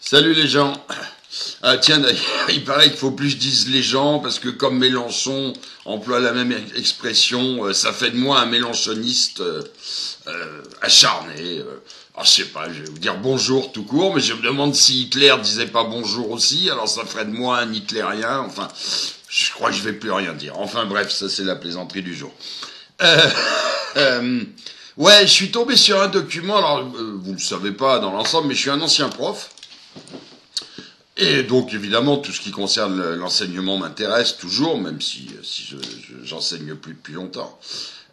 Salut les gens. Ah tiens, d'ailleurs, il paraît qu'il faut plus que je dise les gens, parce que comme Mélenchon emploie la même expression, ça fait de moi un mélenchoniste acharné. Alors je sais pas, je vais vous dire bonjour tout court, mais je me demande si Hitler disait pas bonjour aussi, alors ça ferait de moi un hitlérien, enfin, je crois que je vais plus rien dire. Enfin bref, ça c'est la plaisanterie du jour. Ouais, je suis tombé sur un document, alors vous le savez pas dans l'ensemble, mais je suis un ancien prof. Et donc, évidemment, tout ce qui concerne l'enseignement m'intéresse toujours, même si j'enseigne plus depuis longtemps.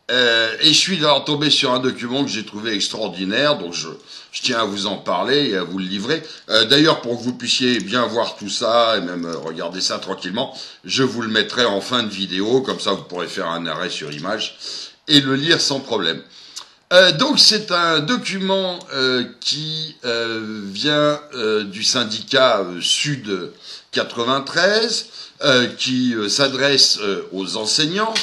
Et je suis alors tombé sur un document que j'ai trouvé extraordinaire, donc je tiens à vous en parler et à vous le livrer. D'ailleurs, pour que vous puissiez bien voir tout ça, et même regarder ça tranquillement, je vous le mettrai en fin de vidéo, comme ça vous pourrez faire un arrêt sur image, et le lire sans problème. Donc c'est un document qui vient du syndicat Sud 93, qui s'adresse aux enseignants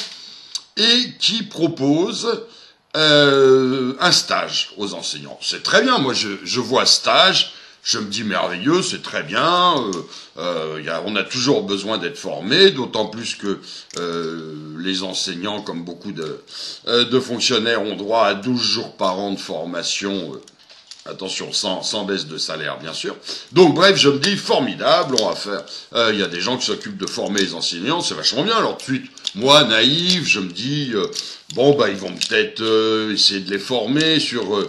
et qui propose un stage aux enseignants. C'est très bien, moi je vois stage, je me dis merveilleux, c'est très bien, on a toujours besoin d'être formé, d'autant plus que les enseignants, comme beaucoup de fonctionnaires, ont droit à 12 jours par an de formation, attention, sans baisse de salaire, bien sûr. Donc, bref, je me dis, formidable, on va faire... Il y a des gens qui s'occupent de former les enseignants, c'est vachement bien. Alors, tout de suite, moi, naïf, je me dis, bon, bah, ils vont peut-être essayer de les former sur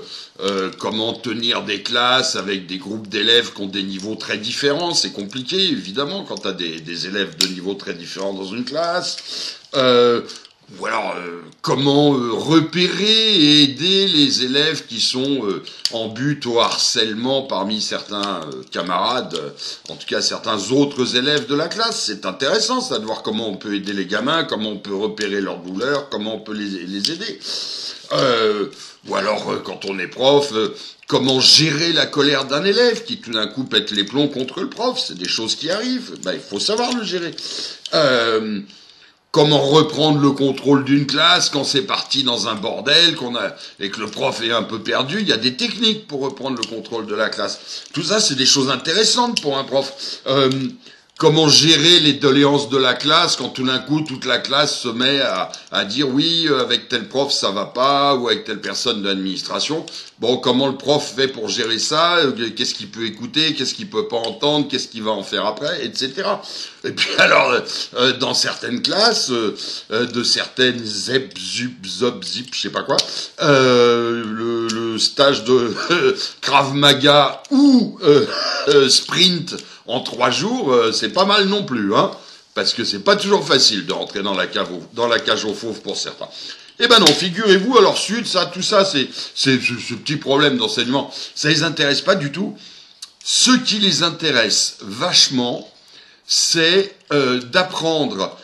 comment tenir des classes avec des groupes d'élèves qui ont des niveaux très différents. C'est compliqué, évidemment, quand tu as des élèves de niveaux très différents dans une classe. Ou alors, comment repérer et aider les élèves qui sont en but au harcèlement parmi certains camarades, en tout cas certains autres élèves de la classe. C'est intéressant, ça, de voir comment on peut aider les gamins, comment on peut repérer leurs douleurs, comment on peut les aider. Ou alors, quand on est prof, comment gérer la colère d'un élève qui tout d'un coup pète les plombs contre le prof. C'est des choses qui arrivent, il faut savoir le gérer. Comment reprendre le contrôle d'une classe quand c'est parti dans un bordel, et que le prof est un peu perdu. Il y a des techniques pour reprendre le contrôle de la classe. Tout ça, c'est des choses intéressantes pour un prof. Comment gérer les doléances de la classe quand tout d'un coup toute la classe se met à dire oui, avec tel prof ça va pas, ou avec telle personne de l'administration. Bon, comment le prof fait pour gérer ça? Qu'est-ce qu'il peut écouter? Qu'est-ce qu'il peut pas entendre? Qu'est-ce qu'il va en faire après? Etc. Et puis alors, dans certaines classes, de certaines ZEP, ZUP, ZOP, ZIP, je sais pas quoi, le stage de Krav Maga ou sprint en 3 jours, c'est pas mal non plus, hein, parce que c'est pas toujours facile de rentrer dans la cage aux fauves pour certains. Eh ben non, figurez-vous, alors Sud, tout ça, c'est ce petit problème d'enseignement, ça les intéresse pas du tout. Ce qui les intéresse vachement, c'est d'apprendre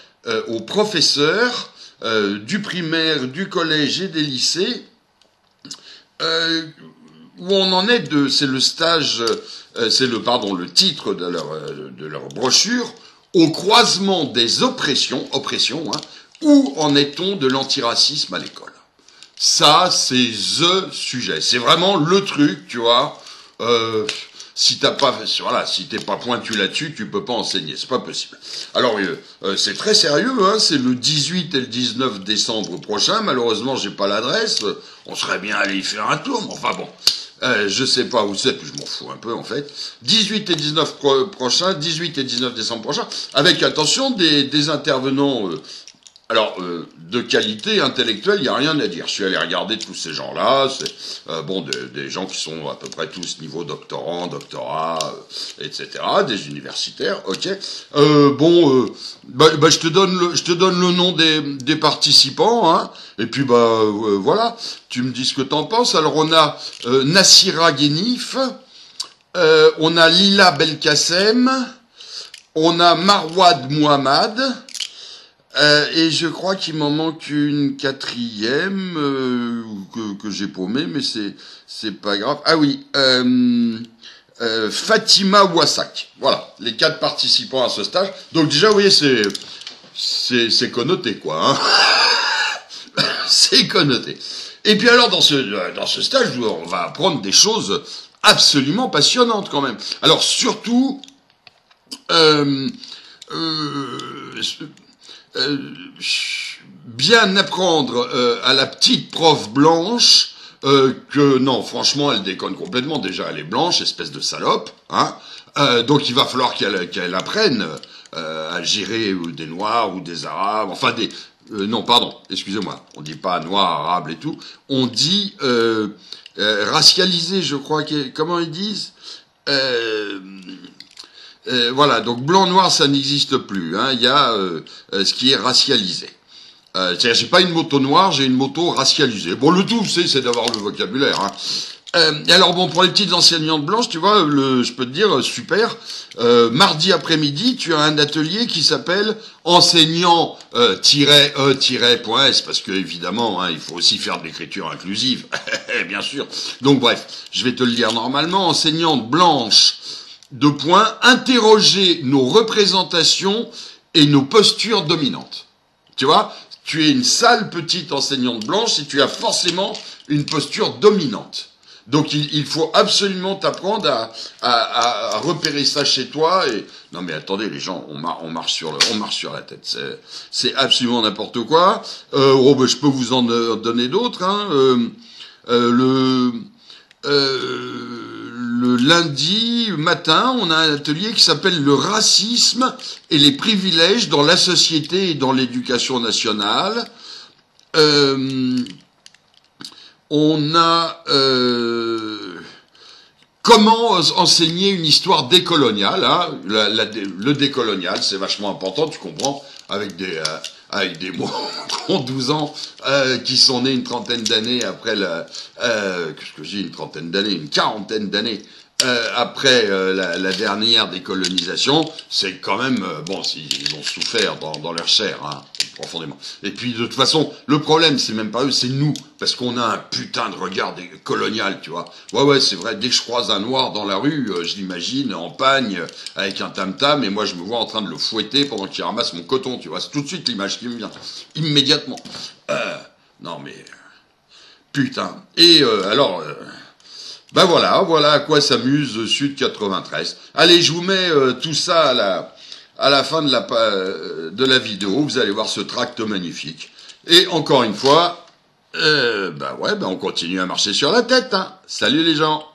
aux professeurs du primaire, du collège et des lycées, où on en est c'est le stage, le titre de leur brochure, au croisement des oppressions, hein, où en est-on de l'antiracisme à l'école? Ça, c'est the sujet. C'est vraiment le truc, tu vois. Si t'es pas pointu là-dessus, tu peux pas enseigner. C'est pas possible. Alors, c'est très sérieux, hein. C'est le 18 et le 19 décembre prochain. Malheureusement, j'ai pas l'adresse. On serait bien allé y faire un tour, mais enfin bon. Je sais pas où c'est, puis je m'en fous un peu en fait. 18 et 19 décembre prochain, avec attention des intervenants de qualité intellectuelle, il n'y a rien à dire. Je suis allé regarder tous ces gens-là, c'est des gens qui sont à peu près tous niveau doctorant, doctorat, etc., des universitaires, ok. Je te donne le nom des participants, hein. Et puis voilà, tu me dis ce que t'en penses. Alors on a Nassira Ghenif, on a Lila Belkacem, on a Marwad Mohammad. Et je crois qu'il m'en manque une quatrième que j'ai paumée, mais c'est pas grave. Ah oui, Fatima Ouassak. Voilà, les 4 participants à ce stage. Donc déjà, vous voyez, c'est connoté, quoi. Hein. C'est connoté. Et puis alors, dans ce stage, on va apprendre des choses absolument passionnante quand même. Alors surtout, bien apprendre à la petite prof blanche que non, franchement, elle déconne complètement. Déjà, elle est blanche, espèce de salope, hein. Donc il va falloir qu'elle apprenne à gérer des Noirs ou des Arabes, enfin des... non, pardon, excusez-moi, on dit pas Noir, Arabe et tout, on dit racialisé, je crois, comment ils disent voilà, donc blanc-noir, ça n'existe plus, hein. Il y a ce qui est racialisé. C'est-à-dire, j'ai pas une moto noire, j'ai une moto racialisée. Bon, le tout, c'est d'avoir le vocabulaire, hein. Et alors bon, pour les petites enseignantes blanches, tu vois, je peux te dire, super, mardi après-midi, tu as un atelier qui s'appelle enseignant -e-.s, parce que évidemment, hein, il faut aussi faire de l'écriture inclusive, bien sûr. Donc bref, je vais te le dire normalement, enseignante blanche, interroger nos représentations et nos postures dominantes. Tu vois, tu es une sale petite enseignante blanche et tu as forcément une posture dominante. Donc il faut absolument t'apprendre à repérer ça chez toi. Et non mais attendez les gens, on marche sur la tête. C'est absolument n'importe quoi. Oh, ben, je peux vous en donner d'autres. Hein. Le lundi matin, on a un atelier qui s'appelle le racisme et les privilèges dans la société et dans l'éducation nationale. On a comment enseigner une histoire décoloniale, hein. Le décolonial, c'est vachement important, tu comprends, avec des mots qui ont 12 ans, qui sont nés une trentaine d'années après qu'est-ce que je dis, une trentaine d'années, une quarantaine d'années après la dernière décolonisation, c'est quand même, bon, ils ont souffert dans leur chair, hein, profondément. Et puis, de toute façon, le problème, c'est même pas eux, c'est nous, parce qu'on a un putain de regard colonial, tu vois. Ouais, c'est vrai, dès que je croise un noir dans la rue, je l'imagine en pagne, avec un tam-tam, et moi, je me vois en train de le fouetter pendant qu'il ramasse mon coton, tu vois. C'est tout de suite l'image qui me vient, immédiatement. Non, mais... putain. Et alors... ben voilà à quoi s'amuse Sud 93. Allez, je vous mets tout ça à la fin de la vidéo. Vous allez voir ce tract magnifique. Et encore une fois, on continue à marcher sur la tête, hein. Salut les gens.